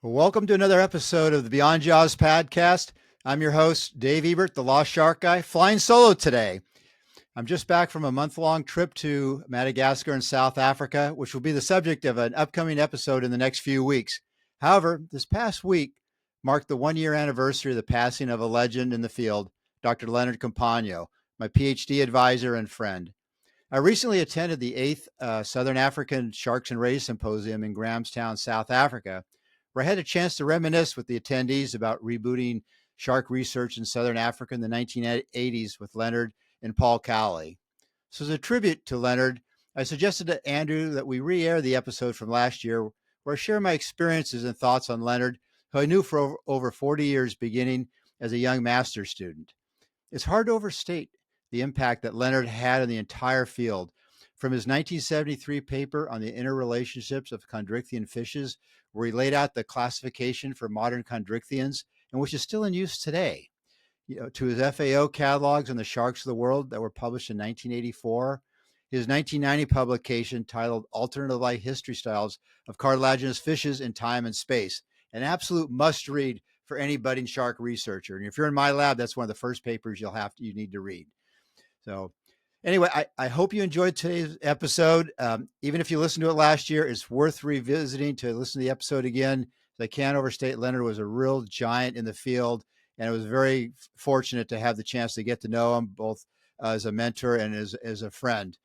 Well, welcome to another episode of the Beyond Jaws podcast. I'm your host, Dave Ebert, the Lost Shark Guy, flying solo today. I'm just back from a month-long trip to Madagascar and South Africa, which will be the subject of an upcoming episode in the next few weeks. However, this past week marked the one-year anniversary of the passing of a legend in the field, Dr. Leonard Compagno, my PhD advisor and friend. I recently attended the 8th Southern African Sharks and Rays Symposium in Grahamstown, South Africa, where I had a chance to reminisce with the attendees about rebooting shark research in Southern Africa in the 1980s with Leonard and Paul Cowley. So as a tribute to Leonard, I suggested to Andrew that we re-air the episode from last year where I share my experiences and thoughts on Leonard, who I knew for over 40 years beginning as a young master's student. It's hard to overstate the impact that Leonard had on the entire field, from his 1973 paper on the interrelationships of chondrichthyan fishes, where he laid out the classification for modern chondrichthyans, and which is still in use today, to his FAO catalogs on the sharks of the world that were published in 1984, his 1990 publication titled Alternative Life History Styles of Cartilaginous Fishes in Time and Space, an absolute must-read for any budding shark researcher. And if you're in my lab, that's one of the first papers you need to read. So anyway, I hope you enjoyed today's episode. Even if you listened to it last year, it's worth revisiting to listen to the episode again. I can't overstate Leonard was a real giant in the field, and I was very fortunate to have the chance to get to know him both as a mentor and as a friend.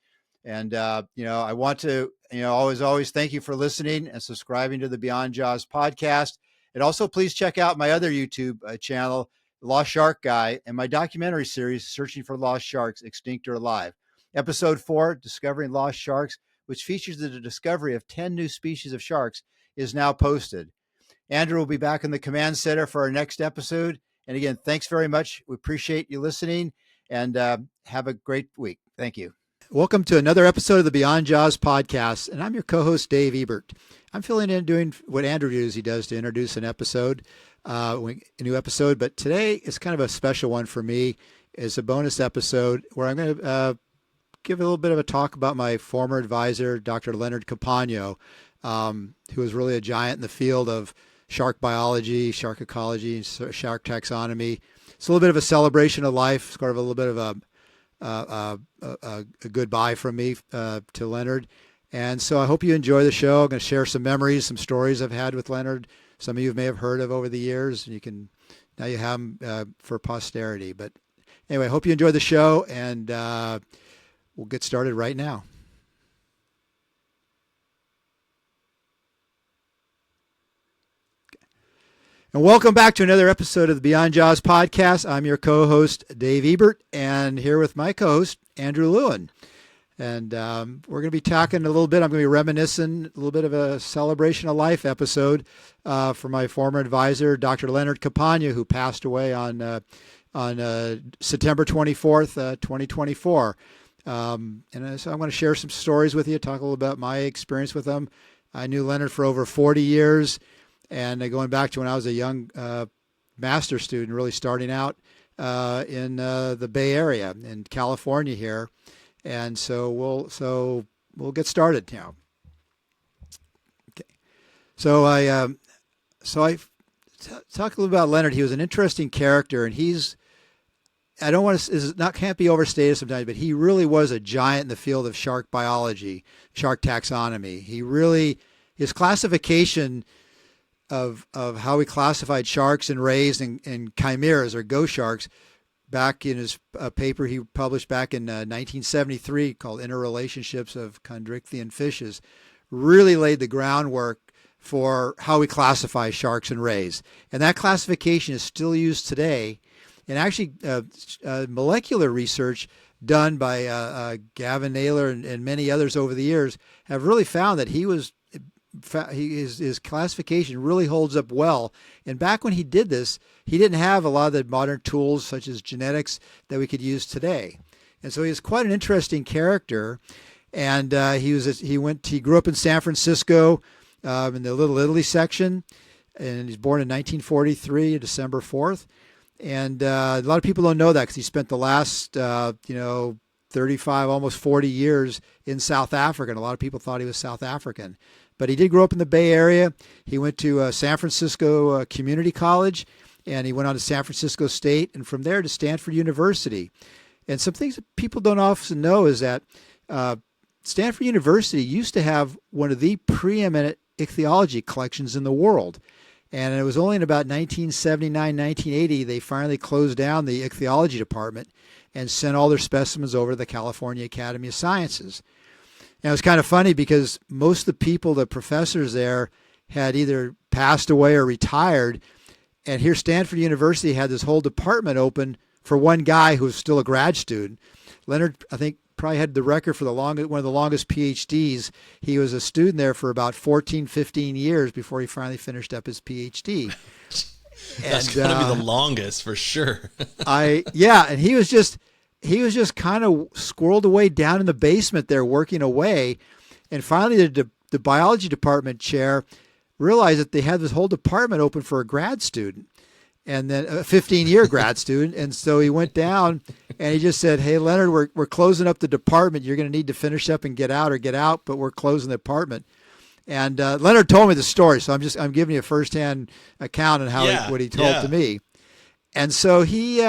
And, I want to, always thank you for listening and subscribing to the Beyond Jaws podcast. And also, please check out my other YouTube channel, Lost Shark Guy, and my documentary series, Searching for Lost Sharks, Extinct or Alive. Episode 4, Discovering Lost Sharks, which features the discovery of 10 new species of sharks, is now posted. Andrew will be back in the command center for our next episode. And again, thanks very much. We appreciate you listening, and have a great week. Thank you. Welcome to another episode of the Beyond Jaws podcast, and I'm your co-host, Dave Ebert. I'm filling in doing what Andrew usually does to introduce an episode, a new episode, but today is kind of a special one for me. It's a bonus episode where I'm going to give a little bit of a talk about my former advisor, Dr. Leonard Compagno, who was really a giant in the field of shark biology, shark ecology, and shark taxonomy. It's a little bit of a celebration of life, sort of a little bit of a goodbye from me to Leonard. And so I hope you enjoy the show. I'm going to share some memories, some stories I've had with Leonard. Some of you may have heard of over the years. Now you have them for posterity. But anyway, I hope you enjoy the show, and we'll get started right now. And welcome back to another episode of the Beyond Jaws podcast. I'm your co-host, Dave Ebert, and here with my co-host, Andrew Lewin. And we're going to be talking a little bit. I'm going to be reminiscing, a little bit of a celebration of life episode for my former advisor, Dr. Leonard Compagno, who passed away on September 24th, 2024. And so I'm going to share some stories with you, talk a little about my experience with him. I knew Leonard for over 40 years. And going back to when I was a young master student, really starting out in the Bay Area in California here, and so we'll get started now. Okay, so I talk a little about Leonard. He was an interesting character, and can't be overstated sometimes, but he really was a giant in the field of shark biology, shark taxonomy. His classification of how he classified sharks and rays and chimeras or ghost sharks back in his paper he published back in 1973 called Interrelationships of Chondrichthyan Fishes really laid the groundwork for how we classify sharks and rays. And that classification is still used today. And actually molecular research done by Gavin Naylor and many others over the years have really found that his classification really holds up well. And back when he did this, he didn't have a lot of the modern tools such as genetics that we could use today. And so he was quite an interesting character. And he grew up in San Francisco in the Little Italy section, and he's born in 1943, December 4th. And a lot of people don't know that because he spent the last 35, almost 40 years in South Africa. And a lot of people thought he was South African. but he did grow up in the Bay Area. He went to San Francisco Community College, and he went on to San Francisco State, and from there to Stanford University. And some things that people don't often know is that Stanford University used to have one of the preeminent ichthyology collections in the world. And it was only in about 1979, 1980, they finally closed down the ichthyology department and sent all their specimens over to the California Academy of Sciences. And it was kind of funny because most of the people, the professors there, had either passed away or retired. And here Stanford University had this whole department open for one guy who was still a grad student. Leonard, I think, probably had the record for one of the longest PhDs. He was a student there for about 14, 15 years before he finally finished up his PhD. That's going to be the longest for sure. And he was just kind of squirreled away down in the basement there working away. And finally the biology department chair realized that they had this whole department open for a grad student, and then a 15-year grad student. And so he went down and he just said, "Hey, Leonard, we're closing up the department. You're going to need to finish up and get out, but we're closing the department." And Leonard told me the story, so I'm giving you a firsthand account on what he told to me. And so he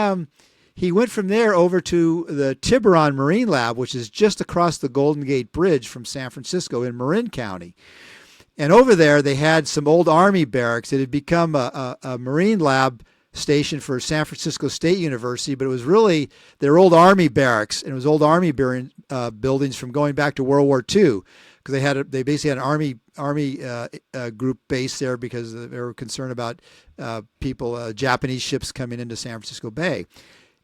went from there over to the Tiburon Marine Lab, which is just across the Golden Gate Bridge from San Francisco in Marin County. And over there, they had some old Army barracks. It had become a Marine lab station for San Francisco State University, but it was really their old Army barracks, and it was old Army buildings from going back to World War II, because they basically had an Army group base there because they were concerned about Japanese ships coming into San Francisco Bay.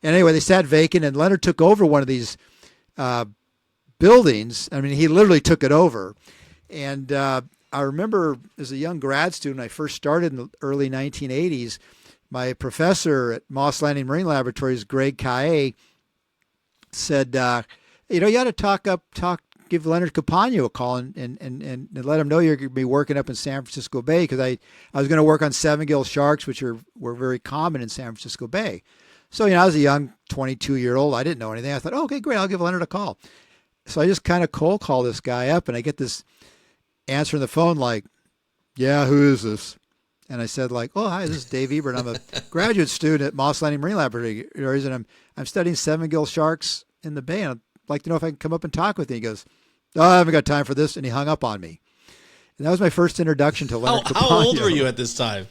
And anyway, they sat vacant, and Leonard took over one of these buildings. I mean, he literally took it over. And I remember as a young grad student, I first started in the early 1980s, my professor at Moss Landing Marine Laboratories, Greg Kaye, said, you ought to give Leonard Compagno a call and let him know you're going to be working up in San Francisco Bay, because I was going to work on 7-gill sharks, which were very common in San Francisco Bay. So, I was a young 22-year-old. I didn't know anything. I thought, okay, great, I'll give Leonard a call. So I just kind of cold call this guy up, and I get this answer on the phone like, "Yeah, who is this?" And I said, like, "Oh, hi, this is Dave Ebert. I'm a graduate student at Moss Landing Marine Laboratories, and I'm studying 7-gill sharks in the bay, and I'd like to know if I can come up and talk with you." He goes, "Oh, I haven't got time for this," and he hung up on me. And that was my first introduction to Leonard Compagno. How old were you at this time?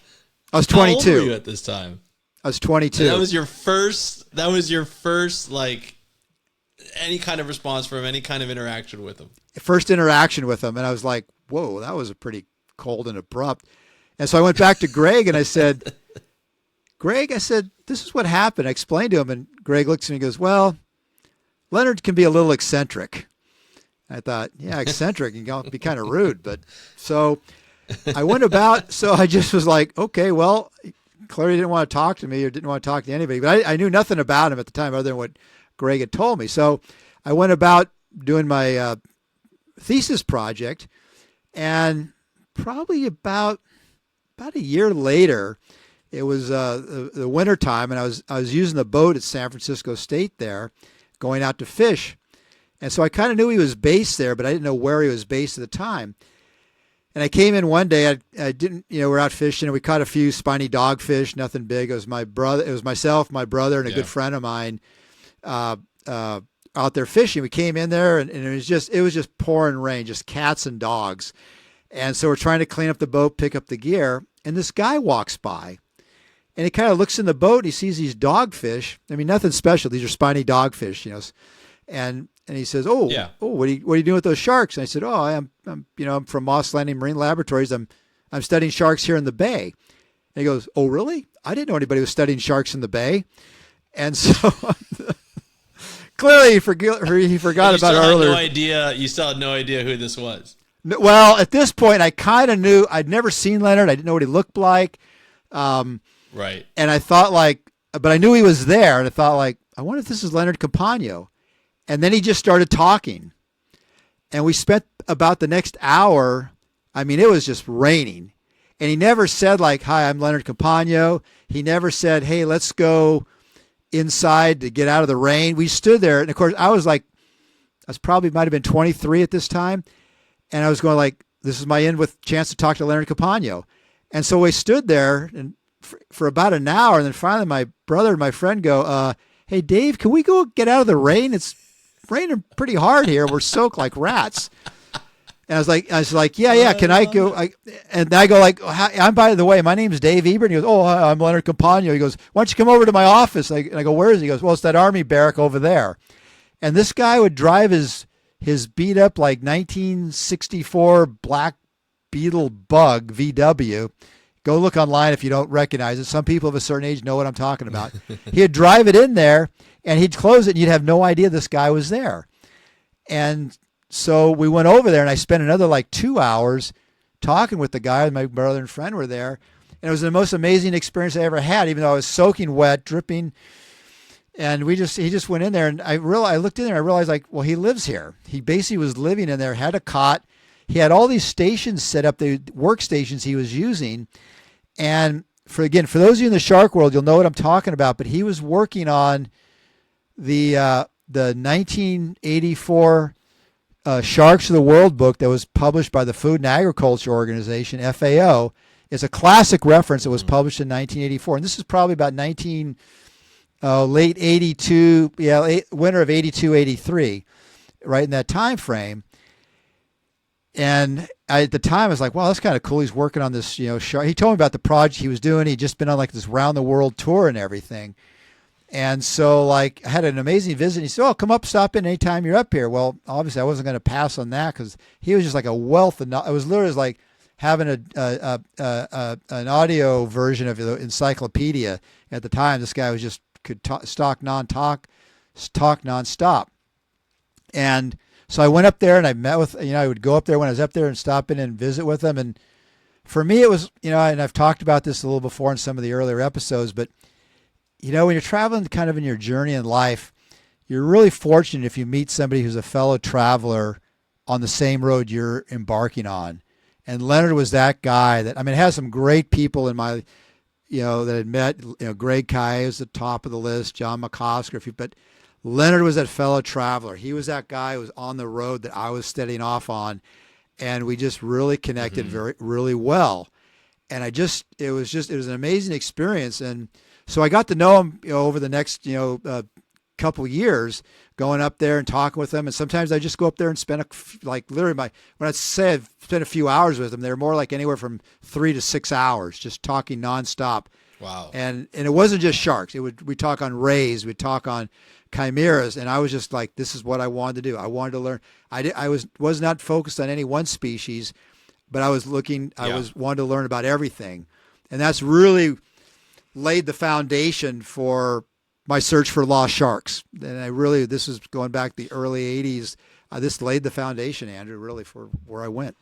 I was 22. How old were you at this time? I was 22. And that was your first, like, any kind of response from any kind of interaction with him. First interaction with him, and I was like, whoa, that was a pretty cold and abrupt. And so I went back to Greg and I said, "Greg," I said, "this is what happened." I explained to him, and Greg looks at me and goes, "Well, Leonard can be a little eccentric." I thought, yeah, eccentric, and be kind of rude. But so I went about, so I just was like, okay, well, clearly didn't want to talk to me or didn't want to talk to anybody, but I knew nothing about him at the time other than what Greg had told me. So I went about doing my thesis project, and probably about a year later, it was the winter time, and I was using the boat at San Francisco State there, going out to fish. And so I kind of knew he was based there, but I didn't know where he was based at the time. And I came in one day, I didn't, we're out fishing, and we caught a few spiny dogfish, nothing big. It was myself, my brother, and a good friend of mine out there fishing. We came in there, and it was just pouring rain, just cats and dogs. And so we're trying to clean up the boat, pick up the gear, and this guy walks by, and he kind of looks in the boat, and he sees these dogfish. I mean, nothing special. These are spiny dogfish, and he says, "Oh, yeah. What are you doing with those sharks?" And I said, "Oh, I'm from Moss Landing Marine Laboratories. I'm studying sharks here in the bay." And he goes, "Oh, really? I didn't know anybody was studying sharks in the bay." And so clearly he forgot about earlier. You still had no idea who this was. Well, at this point, I kind of knew. I'd never seen Leonard. I didn't know what he looked like. Right. And I thought but I knew he was there, and I thought I wonder if this is Leonard Compagno. And then he just started talking, and we spent about the next hour. I mean, it was just raining, and he never said "Hi, I'm Leonard Compagno." He never said, "Hey, let's go inside to get out of the rain." We stood there, and of course, I was probably might have been 23 at this time, and I was going this is my end with chance to talk to Leonard Compagno. And so we stood there and for about an hour. And then finally my brother and my friend go, hey, Dave, can we go get out of the rain? It's raining pretty hard here. We're soaked like rats. And I was like, yeah. Can I go? And I go like, I'm by the way, my name's Dave Ebert. And he goes, oh, hi, I'm Leonard Compagno. He goes, why don't you come over to my office? And I go, where is he? He goes, well, it's that army barrack over there. And this guy would drive his beat up like 1964 Black Beetle Bug VW. Go look online if you don't recognize it. Some people of a certain age know what I'm talking about. He'd drive it in there and he'd close it and you'd have no idea this guy was there. And so we went over there and I spent another like 2 hours talking with the guy. My brother and friend were there. And it was the most amazing experience I ever had, even though I was soaking wet, dripping. And he just went in there and I looked in there and I realized like, well, he lives here. He basically was living in there, had a cot. He had all these stations set up, the workstations he was using. And for those of you in the shark world, you'll know what I'm talking about, but he was working on the 1984 Sharks of the World book that was published by the Food and Agriculture Organization, FAO. It's a classic reference that was published in 1984. And this is probably about late 82, winter of 82, 83, right in that time frame. And at the time, I was like, wow, that's kind of cool. He's working on this, shark. He told me about the project he was doing. He'd just been on like this round the world tour and everything. And so like I had an amazing visit. He said, oh, come up, stop in anytime you're up here. Well, obviously I wasn't going to pass on that because he was just like a wealth of knowledge. It was literally like having an audio version of the encyclopedia at the time. This guy was just could talk nonstop. And so I went up there and I met with, I would go up there when I was up there and stop in and visit with them. And for me, it was, and I've talked about this a little before in some of the earlier episodes, but when you're traveling kind of in your journey in life, you're really fortunate if you meet somebody who's a fellow traveler on the same road you're embarking on. And Leonard was that guy that, it has some great people in my, that had met, Greg Kai was at the top of the list, John McCosker, but Leonard was that fellow traveler. He was that guy who was on the road that I was steadying off on. And we just really connected really well. And it was an amazing experience. And so I got to know him, over the next, couple years, going up there and talking with them. And sometimes I just go up there and spend when I say I've spent a few hours with them, they're more like anywhere from 3 to 6 hours, just talking nonstop. Wow. And it wasn't just sharks. We talk on rays, we'd talk on chimeras. And I was just like, this is what I wanted to do. I wanted to learn. I was not focused on any one species, but I was wanted to learn about everything. And that's really laid the foundation for my search for lost sharks. And this is going back the early 80s. This laid the foundation, Andrew, really for where I went.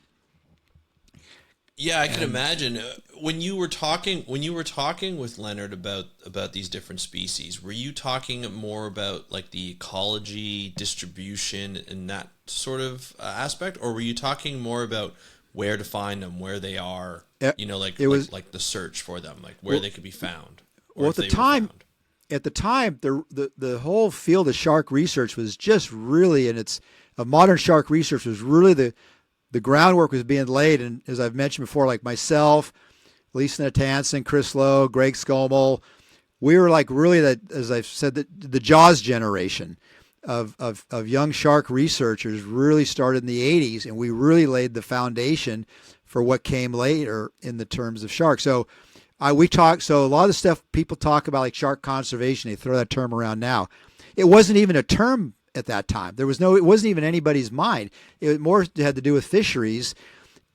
Yeah, I can imagine when you were talking with Leonard about these different species. Were you talking more about like the ecology, distribution, and that sort of aspect, or were you talking more about where to find them, where they are? Like the search for them, like where they could be found. Well, at the time, the whole field of shark research was just really, modern shark research was really the groundwork was being laid. And as I've mentioned before, like myself, Lisa Natanson, Chris Lowe, Greg Scommel, we were like really as I've said, the Jaws generation of young shark researchers really started in the 80s. And we really laid the foundation for what came later in the terms of sharks. So a lot of the stuff people talk about, like shark conservation, they throw that term around now. It wasn't even a term at that time. It wasn't even anybody's mind. It more had to do with fisheries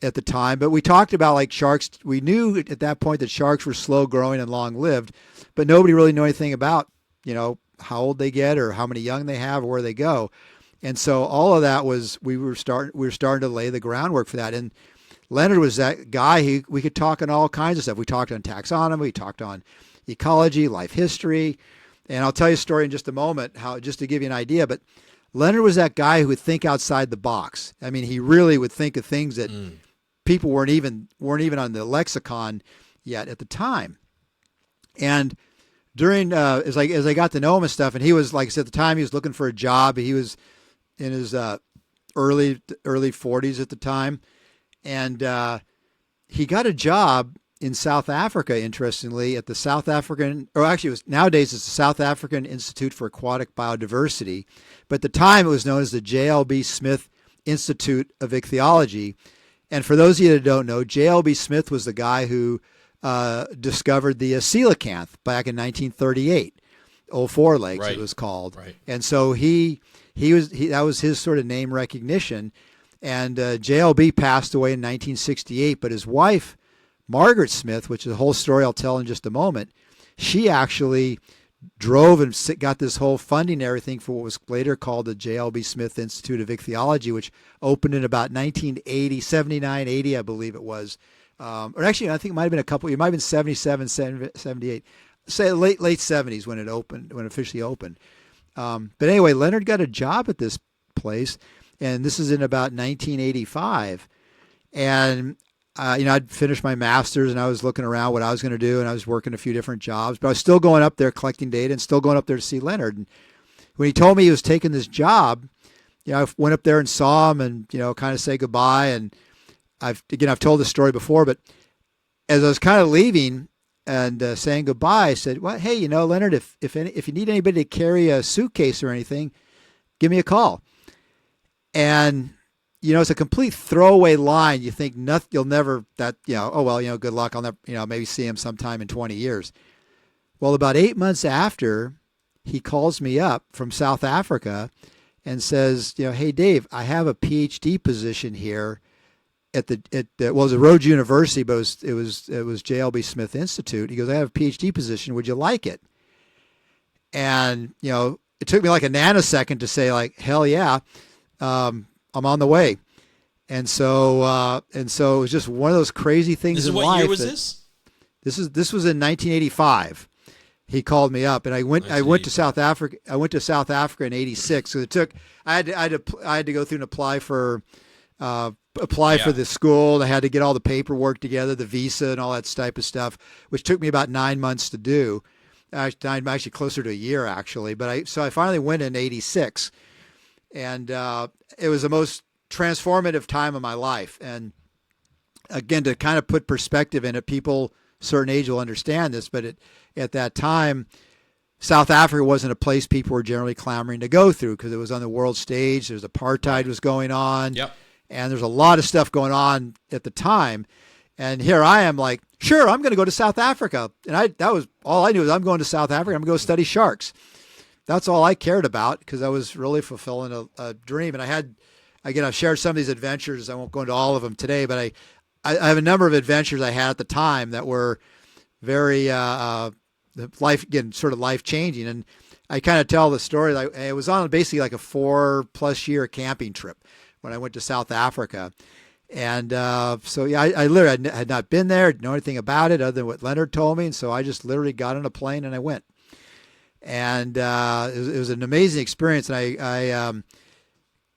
at the time. But we talked about like sharks. We knew at that point that sharks were slow growing and long lived, but nobody really knew anything about, how old they get or how many young they have or where they go. And so all of that was, we were starting to lay the groundwork for that. And Leonard was that guy. We could talk on all kinds of stuff. We talked on taxonomy. We talked on ecology, life history. And I'll tell you a story in just a moment, just to give you an idea. But Leonard was that guy who would think outside the box. He really would think of things that people weren't even on the lexicon yet at the time. And during as I got to know him and stuff, and he was, like I said, at the time he was looking for a job. He was in his early 40s at the time. and he got a job in South Africa, interestingly, at the South African, or actually, nowadays it's the South African Institute for Aquatic Biodiversity, but at the time it was known as the J.L.B. Smith Institute of Ichthyology. And for those of you that don't know, J.L.B. Smith was the guy who discovered the coelacanth back in 1938, Old Four Legs, Right. it was called. Right. And so that was his sort of name recognition. And JLB passed away in 1968, but his wife, Margaret Smith, which is a whole story I'll tell in just a moment, she actually drove and got this whole funding and everything for what was later called the J.L.B. Smith Institute of Ichthyology, which opened in about 1980, 79, 80, I believe it was. Or actually, I think it might have been it might have been 77, 78, say late 70s when it opened, when it officially opened. But anyway, Leonard got a job at this place, and this is in about 1985. And I'd finished my master's, and I was looking around what I was going to do, and I was working a few different jobs, but I was still going up there collecting data and still going up there to see Leonard. And when he told me he was taking this job, I went up there and saw him and, kind of say goodbye. And I've told this story before, but as I was kind of leaving and saying goodbye, I said, well, hey, Leonard, if you need anybody to carry a suitcase or anything, give me a call. And it's a complete throwaway line. You think nothing, you'll never, oh, well, good luck. I'll never, maybe see him sometime in 20 years. Well, about 8 months after, he calls me up from South Africa and says, hey, Dave, I have a PhD position here it was a Rhodes University, but it was J.L.B. Smith Institute. He goes, I have a PhD position. Would you like it? And, it took me like a nanosecond to say, like, hell yeah. I'm on the way. And so it was just one of those crazy things in life. What year was this? This was in 1985. He called me up, and I went to South Africa. I went to South Africa in '86. So I had to go through and apply for the school. I had to get all the paperwork together, the visa and all that type of stuff, which took me about 9 months to do. I'm actually closer to a year, actually. But I finally went in '86. And it was the most transformative time of my life. And again, to kind of put perspective in it, people certain age will understand this, but at that time, South Africa wasn't a place people were generally clamoring to go through because it was on the world stage. There's apartheid was going on. Yep. And there's a lot of stuff going on at the time. And here I am like, sure, I'm going to go to South Africa. And that was all I knew is I'm going to South Africa. I'm going to go study sharks. That's all I cared about because I was really fulfilling a dream. And I've shared some of these adventures. I won't go into all of them today, but I have a number of adventures I had at the time that were very life changing. And I kind of tell the story. I was on basically like a 4+ year camping trip when I went to South Africa. And I literally had not been there, didn't know anything about it other than what Leonard told me. And so I just literally got on a plane and I went. And it was an amazing experience. And I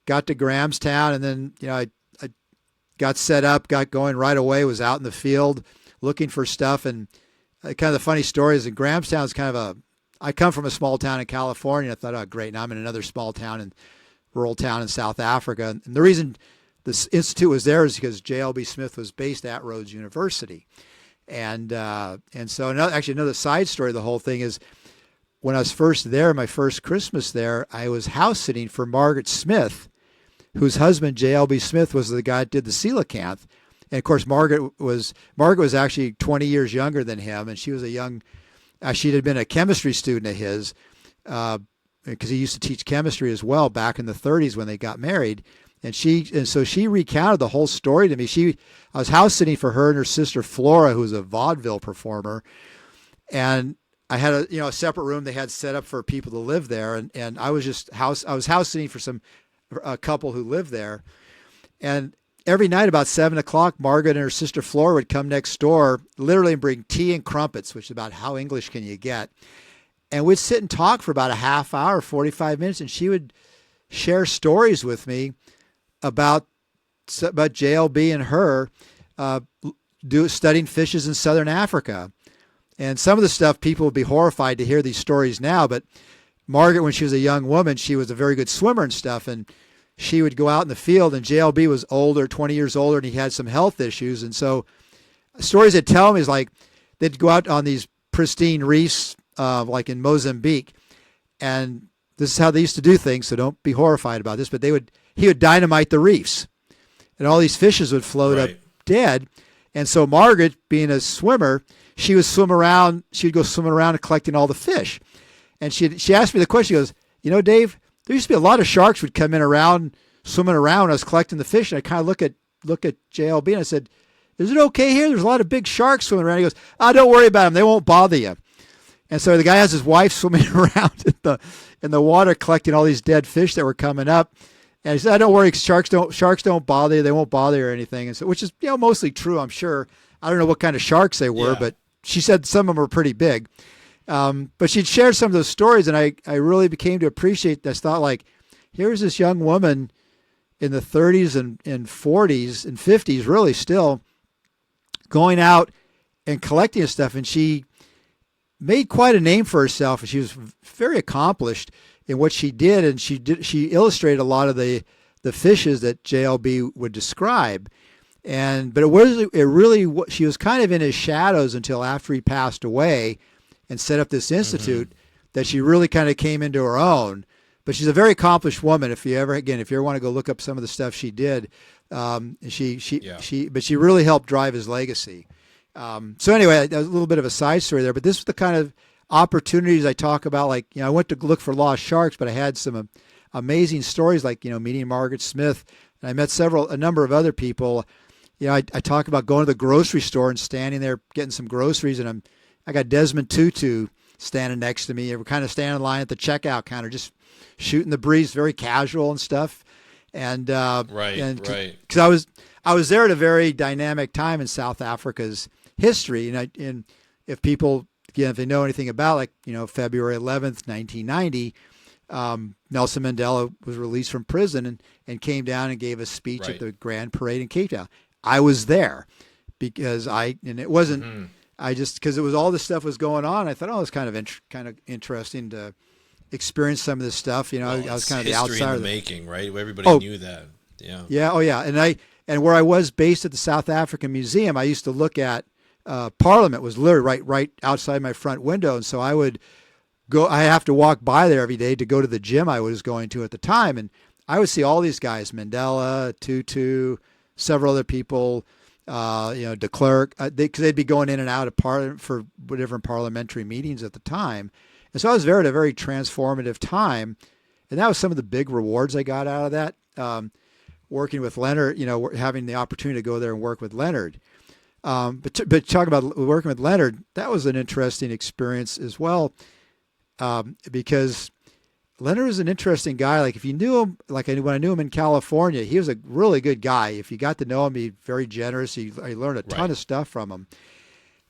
got to Grahamstown, and then I got set up, got going right away. Was out in the field looking for stuff. And kind of the funny story is that Grahamstown is kind of I come from a small town in California. I thought, oh great, now I'm in another small town and rural town in South Africa. And the reason this institute was there is because J.L.B. Smith was based at Rhodes University. And so another side story of the whole thing is, when I was first there, my first Christmas there, I was house sitting for Margaret Smith, whose husband, J.L.B. Smith, was the guy that did the coelacanth. And of course, Margaret was actually 20 years younger than him, and she was she had been a chemistry student of his, because he used to teach chemistry as well back in the 30s when they got married. And so she recounted the whole story to me. I was house sitting for her and her sister Flora, who was a vaudeville performer, and I had a separate room they had set up for people to live there, and I was house sitting for a couple who lived there. And every night about 7:00, Margaret and her sister Flora would come next door, literally bring tea and crumpets, which is about how English can you get. And we'd sit and talk for about a half hour, 45 minutes, and she would share stories with me about JLB and her studying fishes in Southern Africa. And some of the stuff, people would be horrified to hear these stories now, but Margaret, when she was a young woman, she was a very good swimmer and stuff. And she would go out in the field, and JLB was older, 20 years older, and he had some health issues. And so stories they tell me is like they'd go out on these pristine reefs, like in Mozambique, and this is how they used to do things, so don't be horrified about this, but he would dynamite the reefs, and all these fishes would float up dead. And so Margaret, being a swimmer, she would swim around. She'd go swimming around and collecting all the fish. And she asked me the question. She goes, Dave, there used to be a lot of sharks would come in around, swimming around when I was collecting the fish. And I kind of look at JLB, and I said, is it okay here? There's a lot of big sharks swimming around. He goes, don't worry about them. They won't bother you. And so the guy has his wife swimming around in the water collecting all these dead fish that were coming up. And he said, don't worry, sharks don't bother you. They won't bother you or anything. And so, which is mostly true, I'm sure. I don't know what kind of sharks they were, but she said some of them were pretty big. But she'd shared some of those stories, and I really became to appreciate this. Thought like, here's this young woman in the 30s and 40s and 50s, really still going out and collecting this stuff, and she made quite a name for herself. She was very accomplished in what she did, and she illustrated a lot of the fishes that JLB would describe. But she was kind of in his shadows until after he passed away and set up this institute, that she really kind of came into her own. But she's a very accomplished woman. If you ever want to go look up some of the stuff she did, but she really helped drive his legacy. So anyway, that was a little bit of a side story there, but this was the kind of opportunities I talk about. Like, I went to look for lost sharks, but I had some amazing stories, like, meeting Margaret Smith, and I met a number of other people. I talk about going to the grocery store and standing there getting some groceries, and I got Desmond Tutu standing next to me. We're kind of standing in line at the checkout counter, just shooting the breeze, very casual and stuff. And because I was there at a very dynamic time in South Africa's history, and if people, if they know anything about, like, February 11th, 1990, Nelson Mandela was released from prison and came down and gave a speech at the Grand Parade in Cape Town. I was there because it wasn't. Because it was all this stuff was going on. I thought, it's kind of interesting to experience some of this stuff. I was kind of the outsider. History in the making, right? Everybody knew that. Yeah. Yeah. Oh, yeah. And where I was based at the South African Museum, I used to look at Parliament. Was literally right outside my front window, and so I would go. I have to walk by there every day to go to the gym I was going to at the time, and I would see all these guys: Mandela, Tutu, several other people. De Klerk, because they'd be going in and out of Parliament for different parliamentary meetings at the time. And so I was there at a very transformative time. And that was some of the big rewards I got out of that. Working with Leonard, having the opportunity to go there and work with Leonard. But talk about working with Leonard, that was an interesting experience as well, because Leonard was an interesting guy. Like, if you knew him, when I knew him in California, he was a really good guy. If you got to know him, he's very generous. I learned a ton of stuff from him.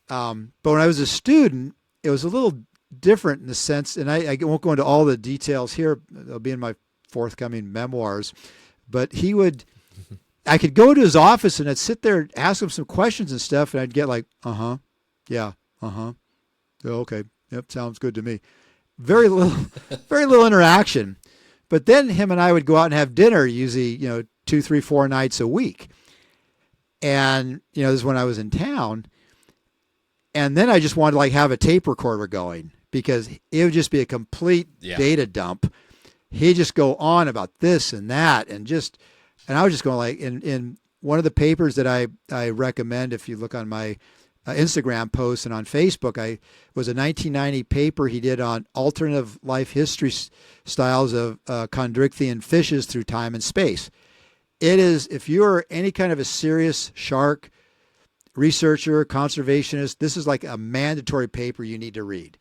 But when I was a student, it was a little different in the sense, and I won't go into all the details here. They'll be in my forthcoming memoirs. But I could go to his office and I'd sit there, ask him some questions and stuff, and I'd get like, yeah, okay, yep, sounds good to me. Very little interaction. But then him and I would go out and have dinner, usually, 2, 3, 4 nights a week. And, this is when I was in town. And then I just wanted to have a tape recorder going, because it would just be a complete data dump. He'd just go on about this and that, and I was just going in one of the papers that I recommend, if you look on my Instagram posts and on Facebook, was a 1990 paper he did on alternative life history styles of chondrichthyan fishes through time and space. It is, if you're any kind of a serious shark researcher, conservationist, this is like a mandatory paper you need to read.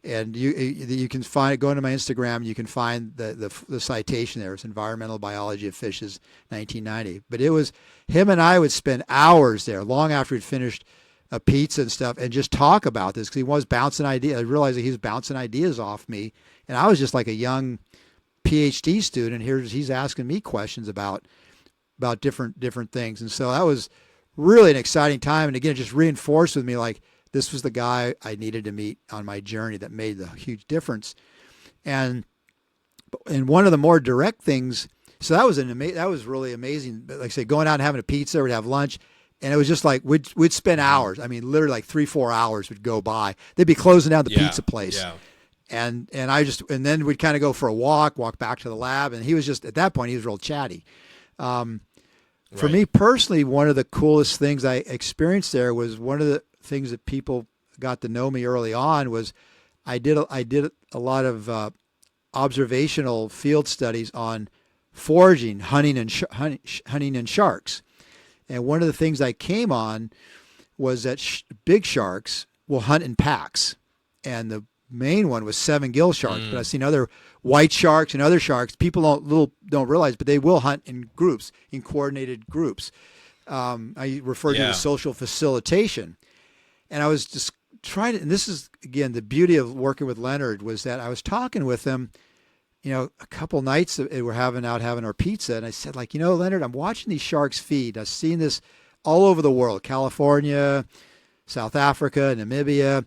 And you can find, go into my Instagram, you can find the citation there. It's Environmental Biology of Fishes, 1990. But it was, him and I would spend hours there, long after we'd finished a pizza and stuff, and just talk about this, because he was bouncing ideas. I realized that he was bouncing ideas off me, and I was just like a young PhD student. He's asking me questions about different things, and so that was really an exciting time. And again, it just reinforced with me, like, this was the guy I needed to meet on my journey that made the huge difference. And one of the more direct things, So that was that was really amazing. Like I say, going out and having a pizza, we'd have lunch, and it was just like we'd spend hours. I mean, literally like 3-4 hours would go by. They'd be closing down the pizza place. Yeah. And then we'd kind of go for a walk back to the lab. And he was just, at that point, he was real chatty. For me personally, one of the coolest things I experienced there was one of the things that people got to know me early on was I did a lot of observational field studies on foraging, hunting and sharks. And one of the things I came on was that big sharks will hunt in packs. And the main one was 7-gill sharks, but I've seen other white sharks and other sharks. People don't realize, but they will hunt in groups, in coordinated groups. I refer to it as social facilitation. And I was just trying to, and this is again the beauty of working with Leonard, was that I was talking with him, a couple nights that we're having our pizza, and I said, like, Leonard, I'm watching these sharks feed. I've seen this all over the world, California, South Africa, Namibia.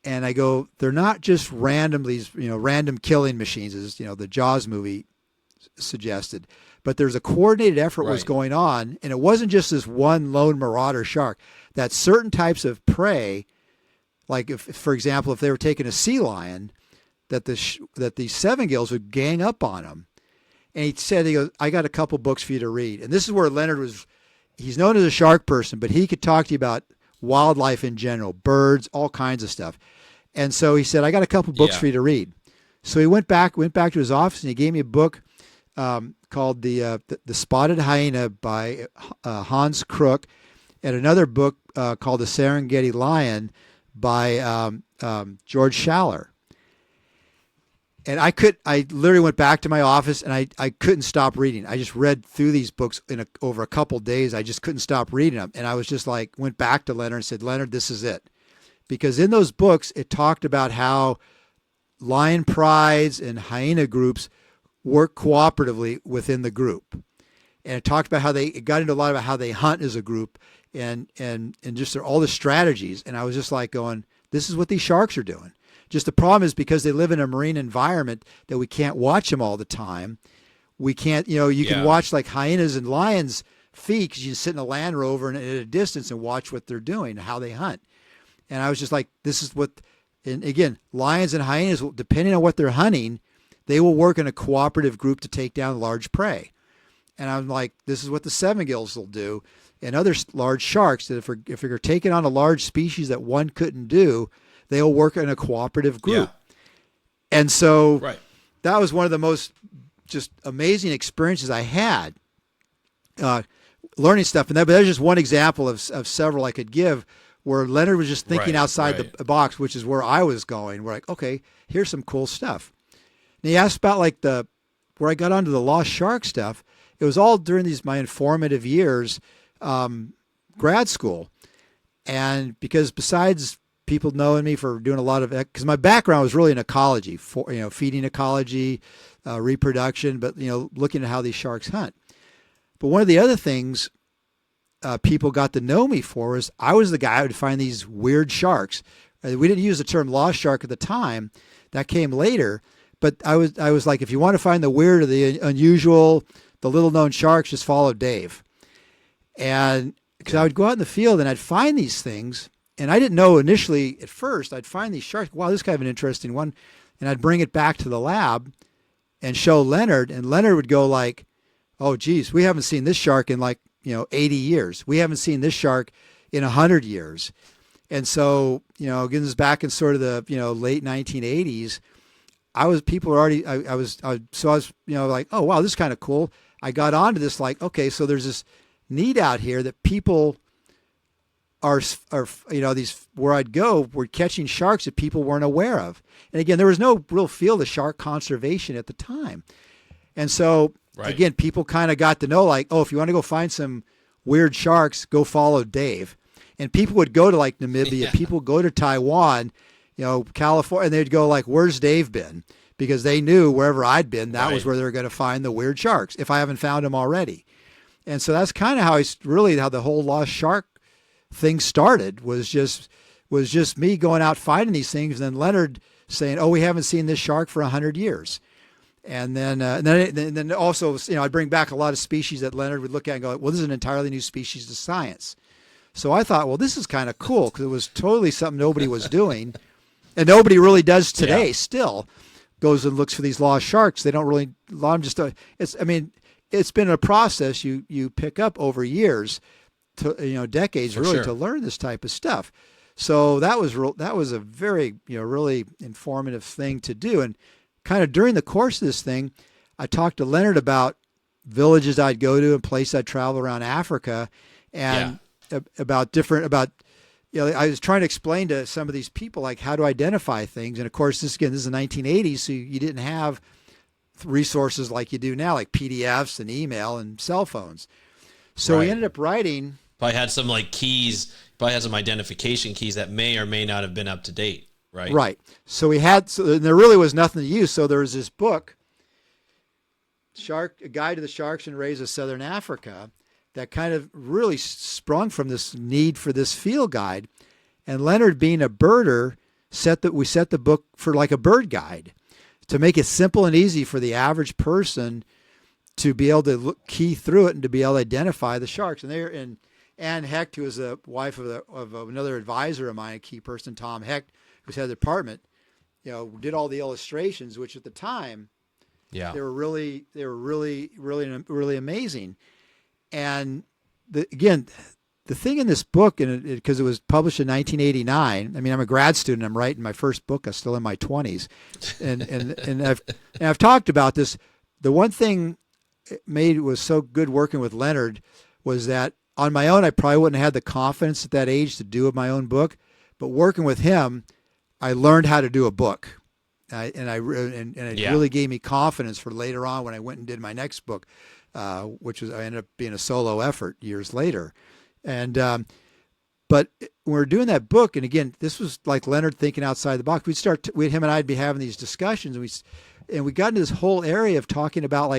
And I go, they're not just random killing machines, as the Jaws movie suggested, but there's a coordinated effort was going on, and it wasn't just this one lone marauder shark. That certain types of prey, like if, for example, if they were taking a sea lion, that the 7-gills would gang up on them. And he goes, I got a couple books for you to read. And this is where Leonard he's known as a shark person, but he could talk to you about wildlife in general, birds, all kinds of stuff. And so he said, I got a couple books for you to read. So he went back to his office and he gave me a book called the Spotted Hyena by Hans Crook, and another book called The Serengeti Lion by George Schaller. And I literally went back to my office and I couldn't stop reading. I just read through these books over a couple of days. I just couldn't stop reading them. And I was just like, went back to Leonard and said, Leonard, this is it. Because in those books, it talked about how lion prides and hyena groups work cooperatively within the group. And it talked about it got into a lot about how they hunt as a group and just all the strategies. And I was just like going, this is what these sharks are doing. Just the problem is because they live in a marine environment that we can't watch them all the time. We can't, you can watch like hyenas and lions feed because you can sit in a Land Rover and at a distance and watch what they're doing, how they hunt. And I was just like, this is what, and again, lions and hyenas, depending on what they're hunting, they will work in a cooperative group to take down large prey. And I'm like, this is what the 7-gills will do. And other large sharks, that if you're taking on a large species that one couldn't do, they'll work in a cooperative group. Yeah. And so that was one of the most just amazing experiences I had learning stuff. And that was just one example of several I could give where Leonard was just thinking outside the box, which is where I was going. We're like, okay, here's some cool stuff. And he asked about like where I got onto the lost shark stuff. It was all during my informative years, grad school. And because besides people knowing me for doing a lot of, because my background was really in ecology, feeding ecology, reproduction, but looking at how these sharks hunt. But one of the other things people got to know me for was I was the guy who would find these weird sharks. We didn't use the term lost shark at the time; that came later. But I was like, if you want to find the weird or the unusual, the little known sharks, just follow Dave. And because I would go out in the field and I'd find these things. And I didn't know initially at first, I'd find these sharks. Wow, this is kind of an interesting one. And I'd bring it back to the lab and show Leonard. And Leonard would go like, oh, geez, we haven't seen this shark in 80 years. We haven't seen this shark in 100 years. And so, getting this back in sort of the, late 1980s, I was like, oh, wow, this is kind of cool. I got onto this like, okay, so there's this need out here that people are these, where I'd go, we're catching sharks that people weren't aware of. And again, there was no real field of shark conservation at the time. And so, again, people kind of got to know like, oh, if you want to go find some weird sharks, go follow Dave. And people would go to like Namibia, people would go to Taiwan, California, and they'd go like, where's Dave been? Because they knew wherever I'd been, that was where they were going to find the weird sharks, if I haven't found them already. And so that's kind of how the whole lost shark thing started, was just me going out finding these things, and then Leonard saying, oh, we haven't seen this shark for 100 years. And then also, I'd bring back a lot of species that Leonard would look at and go, well, this is an entirely new species to science. So I thought, well, this is kind of cool because it was totally something nobody was doing, and nobody really does today. Still goes and looks for these lost sharks. They don't really. A lot of them just. It's been a process you pick up over years, to decades really to learn this type of stuff. So that was a very really informative thing to do. And kind of during the course of this thing, I talked to Leonard about villages I'd go to and places I'd travel around Africa, and about I was trying to explain to some of these people like how to identify things. And of course, this is the 1980s, so you didn't have resources like you do now, like PDFs and email and cell phones. So we ended up writing. Probably had some keys. Probably had some identification keys that may or may not have been up to date. Right. Right. So there really was nothing to use. So there was this book, A Guide to the Sharks and Rays of Southern Africa, that kind of really sprung from this need for this field guide. And Leonard, being a birder, we set the book for like a bird guide to make it simple and easy for the average person to be able to key through it and to be able to identify the sharks. And Ann Hecht, who was the wife of another advisor of mine, a key person, Tom Hecht, who's head of the department, did all the illustrations, which at the time, they were really amazing. And the thing in this book, and because it was published in 1989, I'm a grad student. I'm writing my first book. I'm still in my 20s, and I've talked about this. The one thing it was so good working with Leonard was that on my own, I probably wouldn't have had the confidence at that age to do my own book, but working with him, I learned how to do a book, and it really gave me confidence for later on when I went and did my next book, which I ended up being a solo effort years later. And but when we were doing that book, and again, this was like Leonard thinking outside the box. Him and I'd be having these discussions, and we got into this whole area of talking about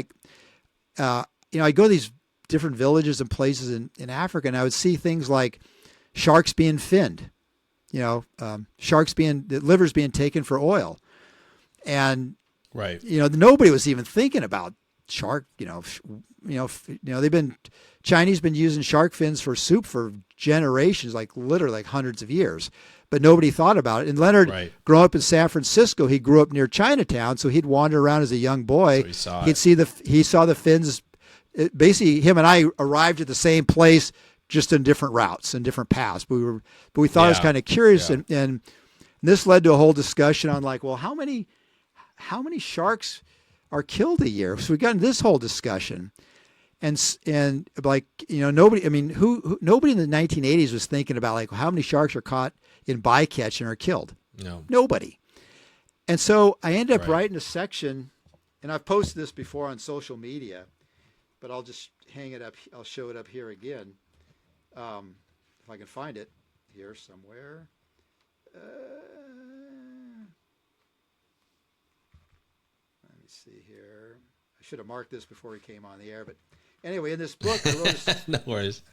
I go to these different villages and places in Africa, and I would see things like sharks being finned. Sharks the livers being taken for oil, and nobody was even thinking about shark. Chinese been using shark fins for soup for generations, literally hundreds of years, but nobody thought about it. And Leonard, growing up in San Francisco, he grew up near Chinatown, so he'd wander around as a young boy. So he saw the fins. Basically, him and I arrived at the same place, just in different routes and different paths. But we thought it was kind of curious, and this led to a whole discussion on how many sharks are killed a year? So we got into this whole discussion, and nobody. Nobody in the 1980s was thinking about how many sharks are caught in bycatch and are killed. No, nobody. And so I ended up writing a section, and I've posted this before on social media, but I'll just hang it up. I'll show it up here again. If I can find it here somewhere. Let me see here. I should have marked this before we came on the air, but anyway, in this book, I wrote no worries.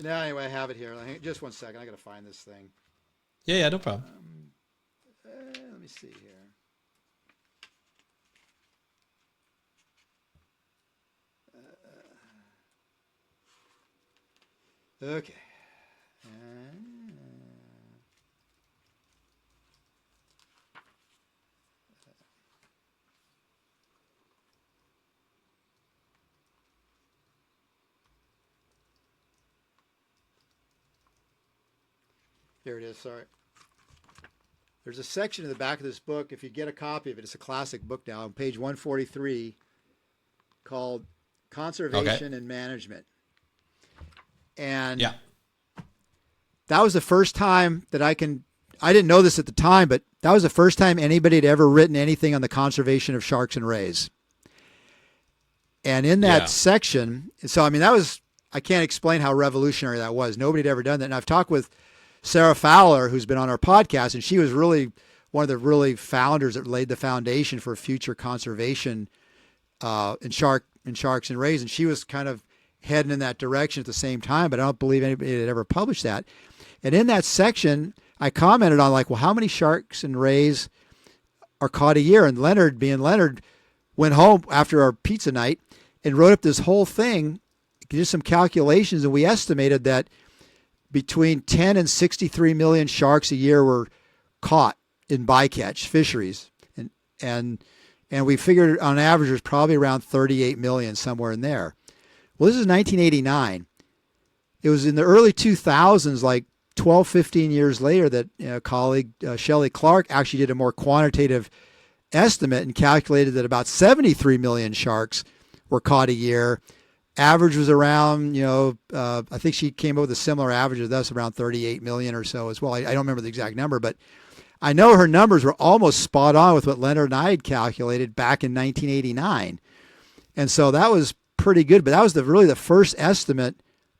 No, anyway, I have it here. Just one second. I got to find this thing. Yeah, no problem. Let me see here. Okay. Here it is. Sorry. There's a section in the back of this book. If you get a copy of it, it's a classic book now, on page 143, called Conservation and Management. And that was the first time that I didn't know this at the time, but that was the first time anybody had ever written anything on the conservation of sharks and rays. And in that section, so I can't explain how revolutionary that was. Nobody had ever done that. And I've talked with Sarah Fowler, who's been on our podcast, and she was really one of the really founders that laid the foundation for future conservation in sharks and rays. And she was kind of heading in that direction at the same time, but I don't believe anybody had ever published that. And in that section, I commented on how many sharks and rays are caught a year? And Leonard, being Leonard, went home after our pizza night and wrote up this whole thing, did some calculations, and we estimated that between 10 and 63 million sharks a year were caught in bycatch fisheries. And we figured on average there's probably around 38 million, somewhere in there. Well, this is 1989. It was in the early 2000s, like 12, 15 years later, that colleague Shelley Clark actually did a more quantitative estimate and calculated that about 73 million sharks were caught a year. Average was around, I think she came up with a similar average as us, around 38 million or so as well. I don't remember the exact number, but I know her numbers were almost spot on with what Leonard and I had calculated back in 1989. And so that was pretty good, but that was really the first estimate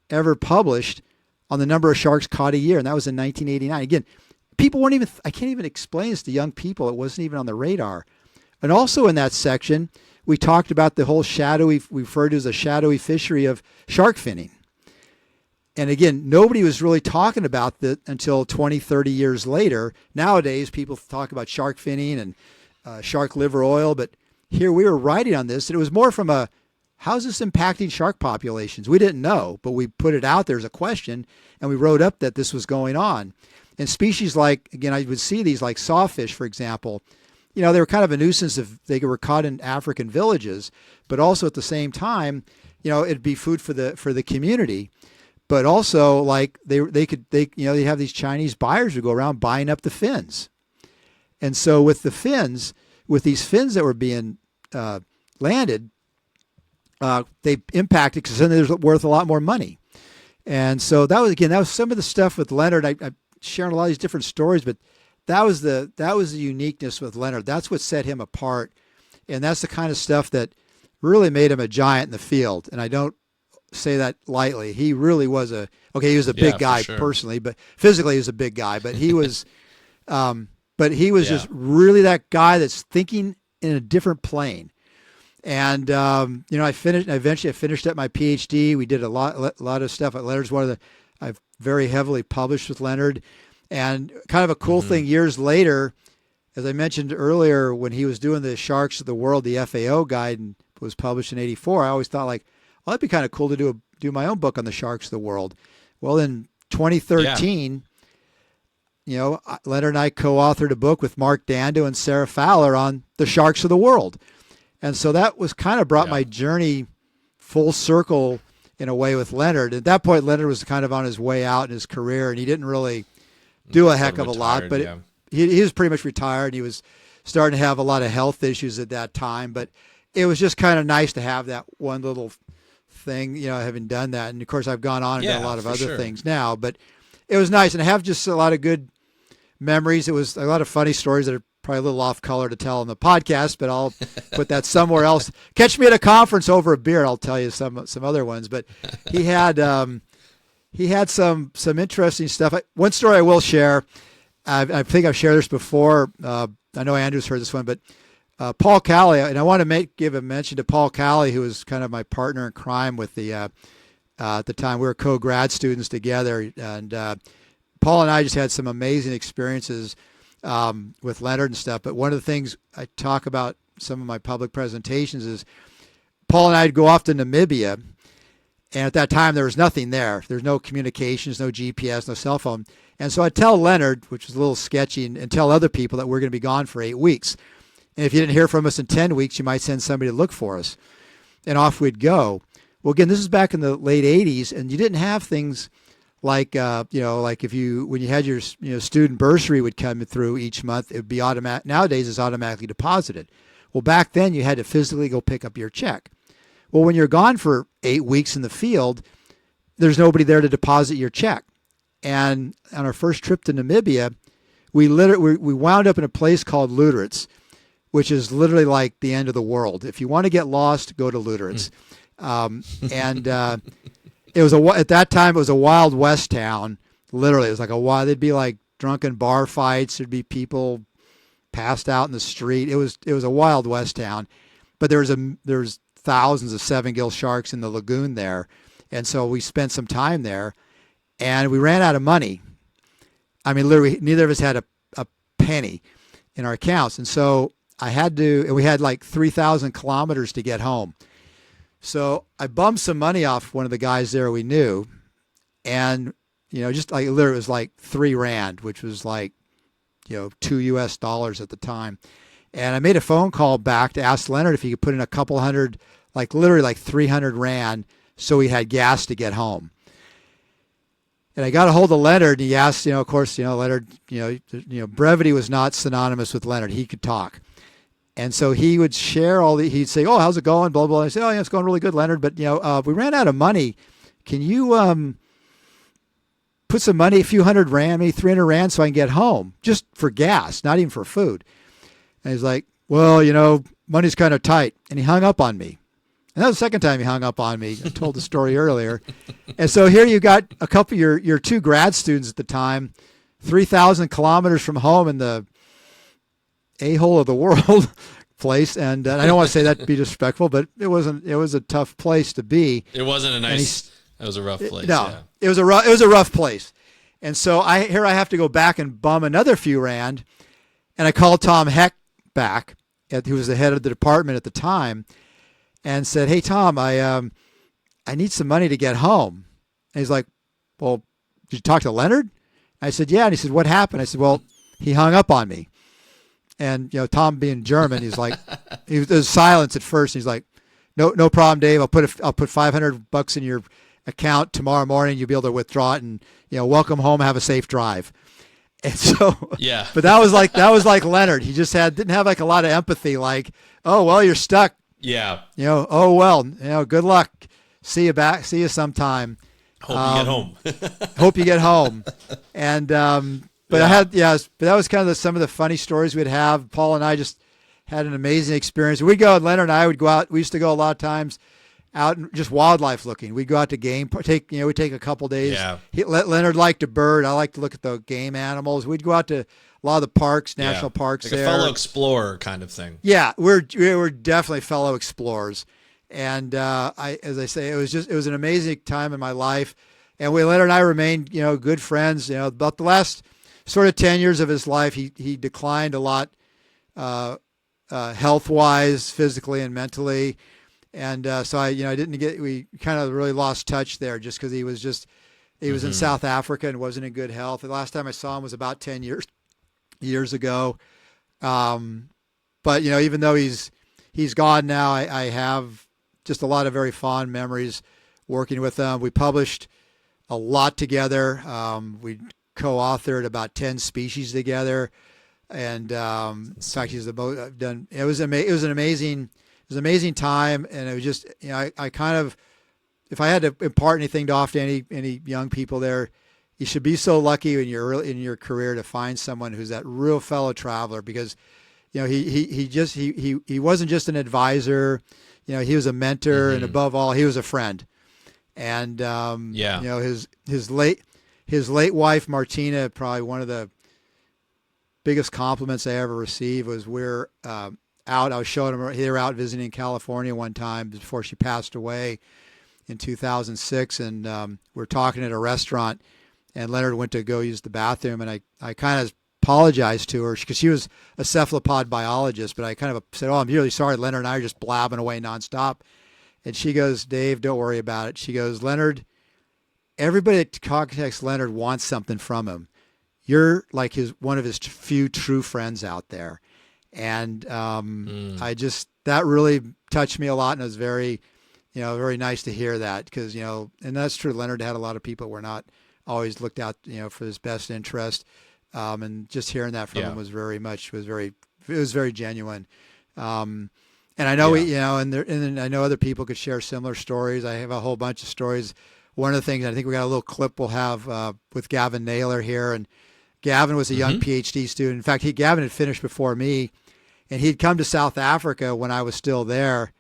ever published on the number of sharks caught a year, and that was in 1989. Again, people weren't even, I can't even explain this to young people. It wasn't even on the radar. And also in that section, we talked about the whole we referred to as a shadowy fishery of shark finning. And again, nobody was really talking about that until 20, 30 years later. Nowadays, people talk about shark finning and shark liver oil, but here we were writing on this, and it was more from how's this impacting shark populations? We didn't know, but we put it out there as a question, and we wrote up that this was going on. And species like, again, I would see these like sawfish, for example, they were kind of a nuisance if they were caught in African villages, but also at the same time, it'd be food for the community. But also, like they have these Chinese buyers who go around buying up the fins, and so with these fins that were being landed, they impacted because then they're worth a lot more money. And so that was some of the stuff with Leonard. I'm sharing a lot of these different stories, but that was the uniqueness with Leonard. That's what set him apart, and that's the kind of stuff that really made him a giant in the field. And I don't say that lightly. He really was he was a big guy personally, but physically he was a big guy. But he was, just really that guy that's thinking in a different plane. And I eventually finished up my PhD. We did a lot of stuff at Leonard's. I've very heavily published with Leonard, and kind of a cool thing years later, as I mentioned earlier, when he was doing the Sharks of the World, the FAO guide, and was published in '84, I always thought like, well, that'd be kind of cool to do my own book on the sharks of the world. Well, in 2013, Leonard and I co-authored a book with Mark Dando and Sarah Fowler on the sharks of the world. And so that was kind of brought my journey full circle in a way with Leonard. At that point, Leonard was kind of on his way out in his career, and he didn't really do a heck of a lot, but he was pretty much retired, and he was starting to have a lot of health issues at that time. But it was just kind of nice to have that one little thing, having done that. And of course, I've gone on and done a lot of other things now, but it was nice. And I have just a lot of good memories. It was a lot of funny stories that are probably a little off color to tell on the podcast, but I'll put that somewhere else. Catch me at a conference over a beer. I'll tell you some other ones, but he had some interesting stuff. One story I will share. I think I've shared this before. I know Andrew's heard this one, but Paul Calley, and I want to give a mention to Paul Calley, who was kind of my partner in crime with at the time we were co-grad students together, and Paul and I just had some amazing experiences with Leonard and stuff. But one of the things I talk about some of my public presentations is Paul and I'd go off to Namibia, and at that time there was nothing there. There's no communications, no GPS, no cell phone. And so I'd tell Leonard, which was a little sketchy, and tell other people that we're going to be gone for 8 weeks. And if you didn't hear from us in 10 weeks, you might send somebody to look for us. And off we'd go. Well, again, this is back in the late 80s, and you didn't have things like, like when you had your student bursary would come through each month, it would be automatic. Nowadays, it's automatically deposited. Well, back then, you had to physically go pick up your check. Well, when you're gone for 8 weeks in the field, there's nobody there to deposit your check. And on our first trip to Namibia, we wound up in a place called Luderitz, which is literally like the end of the world. If you want to get lost, go to Luderitz. It was at that time it was a Wild West town. Literally, it was like there'd be like drunken bar fights. There'd be people passed out in the street. It was a Wild West town, but there's thousands of 7-gill sharks in the lagoon there, and so we spent some time there, and we ran out of money. I mean, literally, neither of us had a penny in our accounts, and so I had to, and we had like 3,000 kilometers to get home. So I bummed some money off one of the guys there we knew, and just like literally it was like 3 rand, which was like $2 at the time. And I made a phone call back to ask Leonard if he could put in a couple hundred, like literally like 300 rand, so he had gas to get home. And I got a hold of Leonard, and he asked, of course, Leonard, brevity was not synonymous with Leonard. He could talk. And so he would share he'd say, "Oh, how's it going?" Blah, blah, blah. I say, "Oh, yeah, it's going really good, Leonard. But, we ran out of money. Can you put some money, a few hundred rand, maybe 300 rand, so I can get home, just for gas, not even for food?" And he's like, "Well, money's kind of tight." And he hung up on me. And that was the second time he hung up on me. I told the story earlier. And so here you got a couple of your 2 grad students at the time, 3,000 kilometers from home in the a-hole of the world place. And I don't want to say that to be disrespectful, but it was a tough place to be. It wasn't a nice, it was a rough place. No, yeah. it was a rough place. And so I have to go back and bum another few rand. And I called Tom Heck back, who was the head of the department at the time, and said, "Hey, Tom, I need some money to get home." And he's like, "Well, did you talk to Leonard?" I said, "Yeah." And he said, "What happened?" I said, "Well, he hung up on me." And, Tom being German, he's like, there was silence at first. He's like, no problem, Dave. I'll put $500 in your account tomorrow morning. You'll be able to withdraw it, and, welcome home. Have a safe drive. And so, yeah. But that was like Leonard. He just didn't have like a lot of empathy. Like, "Oh, well, you're stuck. Yeah. Oh, well, good luck. See you sometime. Hope you get home." Hope you get home. And, but but that was kind of some of the funny stories we'd have. Paul and I just had an amazing experience. Leonard and I would go out. We used to go a lot of times out and just wildlife looking. We'd go out to we'd take a couple days. Yeah. Leonard liked to bird. I like to look at the game animals. We'd go out to a lot of the parks, national parks like there. A fellow explorer kind of thing. Yeah, we're definitely fellow explorers. And as I say, it was an amazing time in my life. And Leonard and I remained, good friends. About the last sort of 10 years of his life, he declined a lot, health-wise, physically and mentally. And so we kind of really lost touch there, just because he was in South Africa and wasn't in good health. The last time I saw him was about 10 years ago. But even though he's gone now, I have just a lot of very fond memories working with him. We published a lot together. We co-authored about 10 species together, and in fact, he's done. It was an amazing time, and it was just I kind of, if I had to impart anything to any young people there, you should be so lucky in your career to find someone who's that real fellow traveler, because he wasn't just an advisor, he was a mentor, and above all, he was a friend. And his late wife Martina, probably one of the biggest compliments I ever received was we're out. I was showing them, they were out visiting California one time before she passed away in 2006, and we're talking at a restaurant, and Leonard went to go use the bathroom, and I kind of apologized to her because she was a cephalopod biologist, but I kind of said, "Oh, I'm really sorry. Leonard and I are just blabbing away nonstop." And she goes, "Dave, don't worry about it." She goes, "Leonard, everybody that contacts Leonard wants something from him. You're like one of his few true friends out there." And that really touched me a lot, and it was very nice to hear that, because and that's true. Leonard had a lot of people who were not always looked out for his best interest, and just hearing that from him was very genuine. And I know and I know other people could share similar stories. I have a whole bunch of stories. One of the things, I think we got a little clip we'll have with Gavin Naylor here, and Gavin was a young PhD student. In fact, Gavin had finished before me, and he'd come to South Africa when I was still there,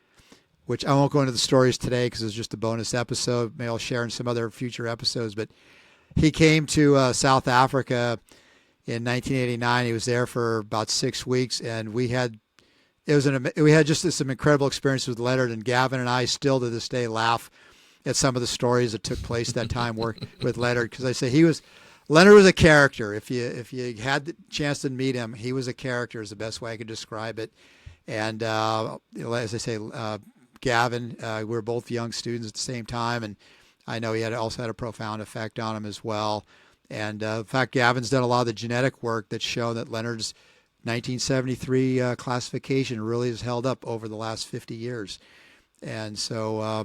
which I won't go into the stories today because it's just a bonus episode. Maybe I'll share in some other future episodes. But he came to South Africa in 1989. He was there for about 6 weeks, and we had just some incredible experiences with Leonard, and Gavin and I still to this day laugh at some of the stories that took place that time working with Leonard, because I say Leonard was a character. If you had the chance to meet him, he was a character. Is the best way I could describe it. And as I say, Gavin, we were both young students at the same time, and I know he also had a profound effect on him as well. And in fact, Gavin's done a lot of the genetic work that's shown that Leonard's 1973 classification really has held up over the last 50 years. And so,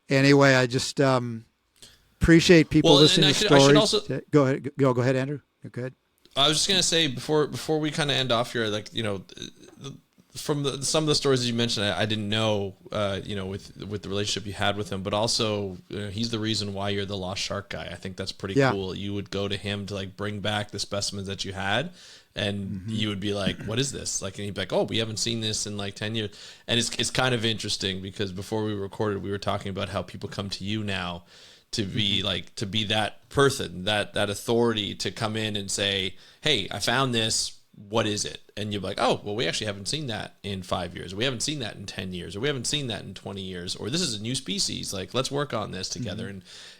anyway, I just appreciate people listening to stories. Go ahead, Andrew. Go ahead. I was just going to say before we kind of end off here, like, from some of the stories that you mentioned, I didn't know, with the relationship you had with him, but also he's the reason why you're the lost shark guy. I think that's pretty cool. You would go to him to like bring back the specimens that you had, and you would be like, "What is this?" Like, and he'd be like, "Oh, we haven't seen this in like 10 years." And it's kind of interesting because before we recorded, we were talking about how people come to you now to be to be that person, that authority to come in and say, "Hey, I found this. What is it?" And you're like, "Oh, well, we actually haven't seen that in 5 years. Or we haven't seen that in 10 years. Or we haven't seen that in 20 years. Or this is a new species. Like, let's work on this together."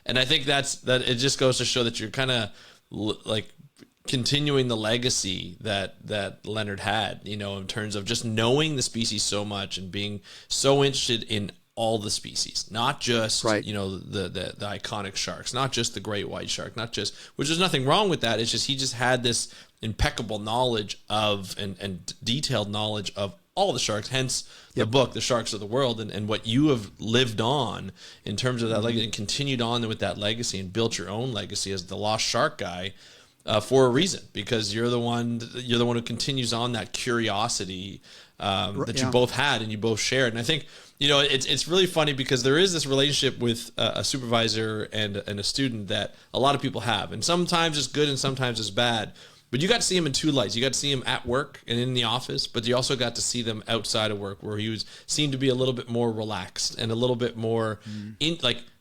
And I think that it just goes to show that you're kind of like continuing the legacy that Leonard had, in terms of just knowing the species so much and being so interested in all the species, not just the iconic sharks, not just the great white shark, not just, which there's nothing wrong with that. It's just he just had this impeccable knowledge of and detailed knowledge of all the sharks, hence the book, The Sharks of the World, and what you have lived on in terms of that legacy, and continued on with that legacy and built your own legacy as the lost shark guy for a reason, because you're the one who continues on that curiosity that you both had and you both shared. And I think it's really funny because there is this relationship with a supervisor and a student that a lot of people have, and sometimes it's good and sometimes it's bad. But you got to see him in two lights. You got to see him at work and in the office, but you also got to see them outside of work, where he seemed to be a little bit more relaxed and a little bit more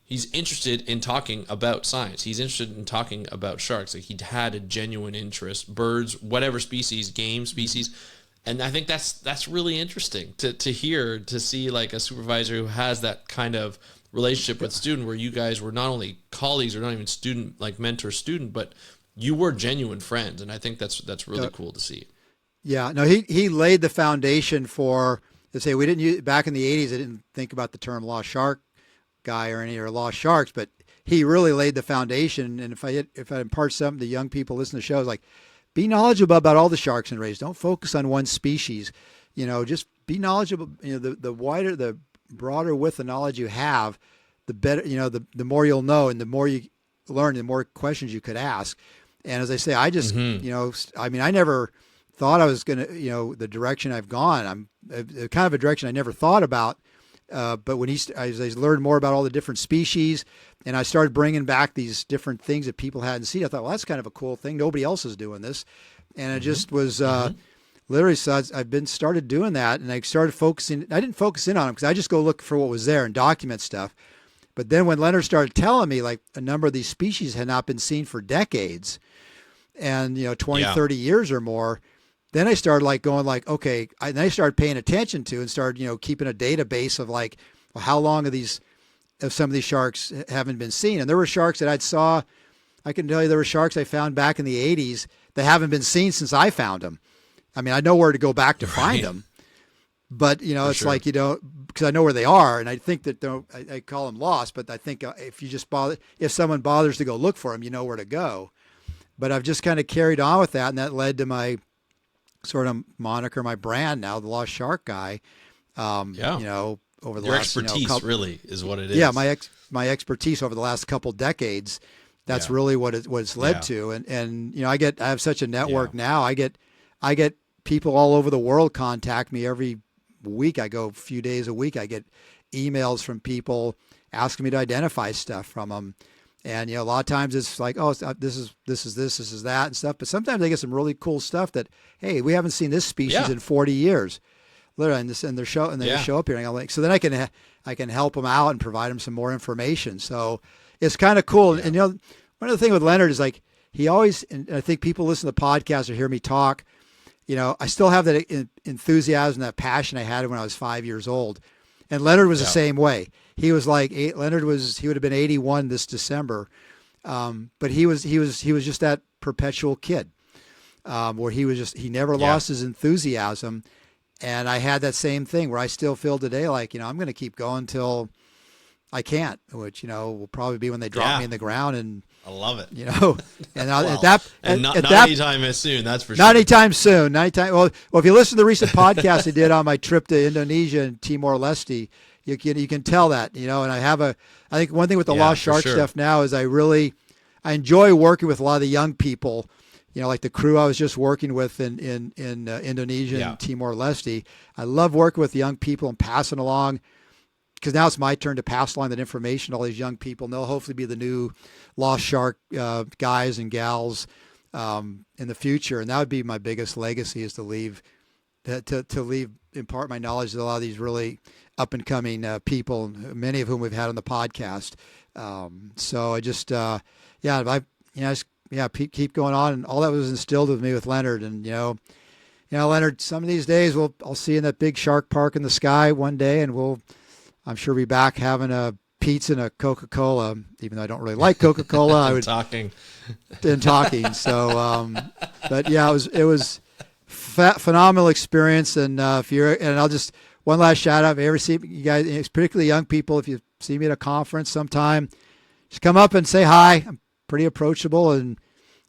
he's interested in talking about science. He's interested in talking about sharks. Like, he had a genuine interest, birds, whatever species, game species. And I think that's really interesting to hear, to see like a supervisor who has that kind of relationship with student, where you guys were not only colleagues or not even student, like mentor student, but you were genuine friends. And I think that's really cool to see. Yeah, no, he laid the foundation for, let's say, we didn't use, back in the 80s, I didn't think about the term lost shark guy or lost sharks, but he really laid the foundation. And if I impart something to young people listening to the show, is like, be knowledgeable about all the sharks and rays. Don't focus on one species. Just be knowledgeable. The wider, the broader width of knowledge you have, the better. The more you'll know, and the more you learn, the more questions you could ask. And as I say, I just, I never thought I was going to, the direction I've gone. I'm kind of a direction I never thought about. But when as I learned more about all the different species, and I started bringing back these different things that people hadn't seen, I thought, well, that's kind of a cool thing. Nobody else is doing this. And it just was literally, so I've started doing that, and I started focusing. I didn't focus in on them because I just go look for what was there and document stuff. But then when Leonard started telling me, like, a number of these species had not been seen for decades, and 20, 30 years or more, then I started going okay. Then I started paying attention to and started keeping a database of well, how long of some of these sharks haven't been seen. And there were sharks that I can tell you there were sharks I found back in the 80s that haven't been seen since I found them. I mean, I know where to go back to find them, but it's sure. Because I know where they are, and I think that I call them lost, but I think if someone bothers to go look for them, you know where to go. But I've just kind of carried on with that, and that led to my sort of moniker, my brand now, the Lost Shark Guy. Over the Your last expertise really is what it is. Yeah, my expertise over the last couple decades. That's really what it's led to, and I have such a network now. I get people all over the world contact me every week. I go a few days a week. I get emails from people asking me to identify stuff from them. And, a lot of times it's like, oh, this is that and stuff. But sometimes I get some really cool stuff that, hey, we haven't seen this species in 40 years. Literally, and they show up here. And I'm like, so then I can help them out and provide them some more information. So it's kind of cool. Yeah. And, one of the things with Leonard is he always, and I think people listen to the podcast or hear me talk, I still have that enthusiasm, that passion I had when I was 5 years old. And Leonard was the same way. He was he would have been 81 this December. But he was just that perpetual kid, where he never lost his enthusiasm. And I had that same thing where I still feel today, like, I'm going to keep going till I can't, which, will probably be when they drop me in the ground. And I love it. And not anytime soon, that's for sure. Not anytime soon. Well, if you listen to the recent podcast I did on my trip to Indonesia and Timor-Leste, you can tell that, and I think one thing with the Lost Shark stuff now is I enjoy working with a lot of the young people, like the crew I was just working with in Indonesia and Timor-Leste. I love working with young people and passing along, because now it's my turn to pass along that information to all these young people, and they'll hopefully be the new Lost Shark guys and gals in the future. And that would be my biggest legacy, is to impart my knowledge to a lot of these really up and coming people, many of whom we've had on the podcast. So I just, keep going on, and all that was instilled with me with Leonard. And Leonard, some of these days I'll see you in that big shark park in the sky one day, and I'm sure be back having a pizza and a Coca-Cola, even though I don't really like Coca-Cola. I would talking. So, but yeah, it was phenomenal experience. And I'll just, one last shout out. If you ever see you guys, particularly young people, if you see me at a conference sometime, just come up and say hi. I'm pretty approachable, and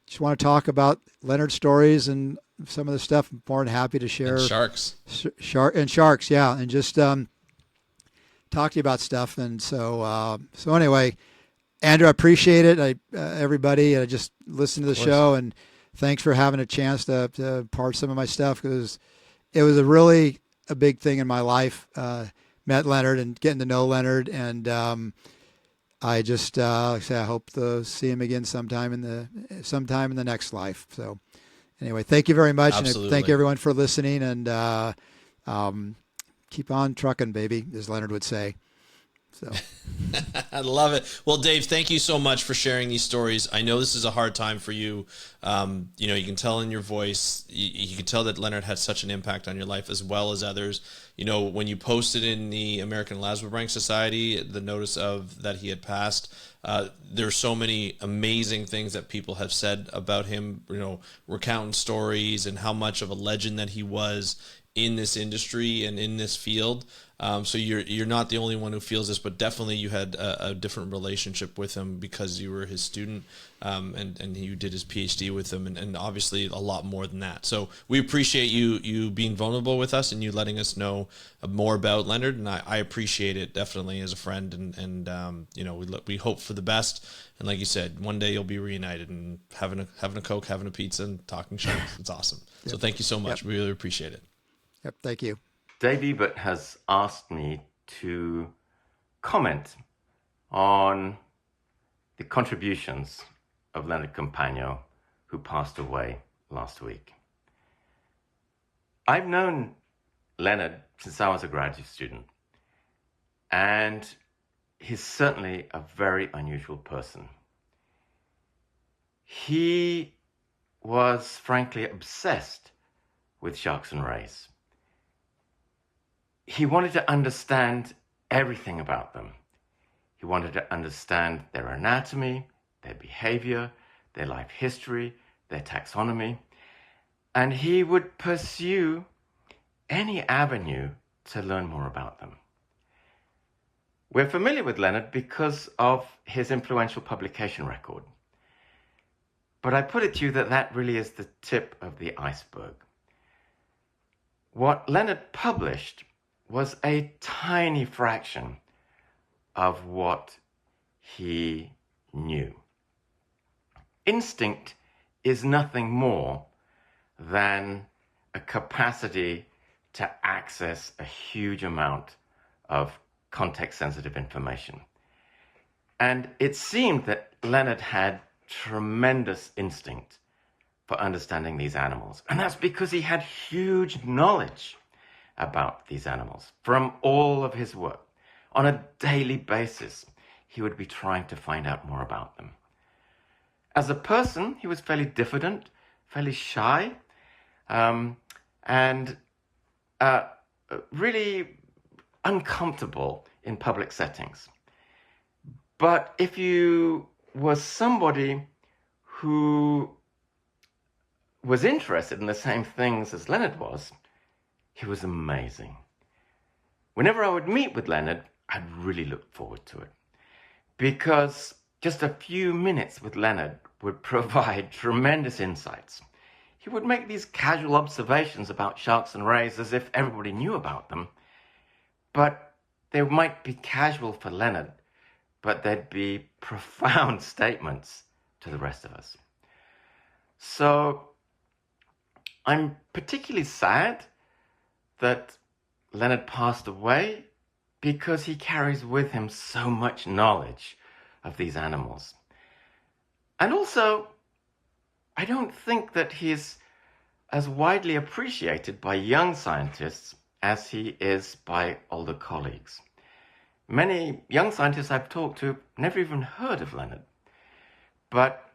just want to talk about Leonard stories and some of the stuff. I'm more than happy to share. And sharks. Sharks. Yeah. And just, talk to you about stuff. And so anyway, Andrew, I appreciate it. Everybody, I just listened to the show, and thanks for having a chance to part some of my stuff, because it was a big thing in my life. Met Leonard and getting to know Leonard. And, I just, like I say, I hope to see him again sometime in the next life. So anyway, thank you very much. Absolutely. And thank you everyone for listening, and, keep on trucking, baby, as Leonard would say. So I love it. Well, Dave, thank you so much for sharing these stories. I know this is a hard time for you. You can tell in your voice, you can tell that Leonard had such an impact on your life as well as others. When you posted in the American Lasbranch Society the notice of that he had passed, there's so many amazing things that people have said about him, recounting stories and how much of a legend that he was in this industry and in this field. So you're not the only one who feels this, but definitely you had a different relationship with him because you were his student, and you did his PhD with him, and obviously a lot more than that. So we appreciate you being vulnerable with us and you letting us know more about Leonard, and I appreciate it definitely as a friend, and we hope for the best. And like you said, one day you'll be reunited and having a Coke, having a pizza, and talking sharks. It's awesome. Yep. So thank you so much. Yep. We really appreciate it. Yep. Thank you. Dave Ebert has asked me to comment on the contributions of Leonard Compagno, who passed away last week. I've known Leonard since I was a graduate student, and he's certainly a very unusual person. He was frankly obsessed with sharks and rays. He wanted to understand everything about them. He wanted to understand their anatomy, their behavior, their life history, their taxonomy, and he would pursue any avenue to learn more about them. We're familiar with Leonard because of his influential publication record. But I put it to you that really is the tip of the iceberg. What Leonard published was a tiny fraction of what he knew. Instinct is nothing more than a capacity to access a huge amount of context-sensitive information. And it seemed that Leonard had tremendous instinct for understanding these animals. And that's because he had huge knowledge about these animals from all of his work. On a daily basis, he would be trying to find out more about them. As a person, he was fairly diffident, fairly shy, and really uncomfortable in public settings. But if you was somebody who was interested in the same things as Leonard was. He was amazing. Whenever I would meet with Leonard, I'd really look forward to it, because just a few minutes with Leonard would provide tremendous insights. He would make these casual observations about sharks and rays as if everybody knew about them, but they might be casual for Leonard, but they'd be profound statements to the rest of us. So I'm particularly sad that Leonard passed away, because he carries with him so much knowledge of these animals. And also, I don't think that he's as widely appreciated by young scientists as he is by older colleagues. Many young scientists I've talked to never even heard of Leonard, but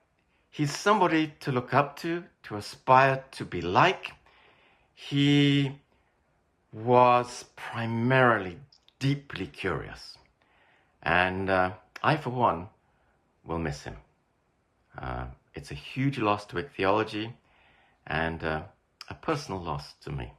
he's somebody to look up to aspire to be like. He was primarily deeply curious, and I, for one, will miss him. It's a huge loss to ichthyology and a personal loss to me.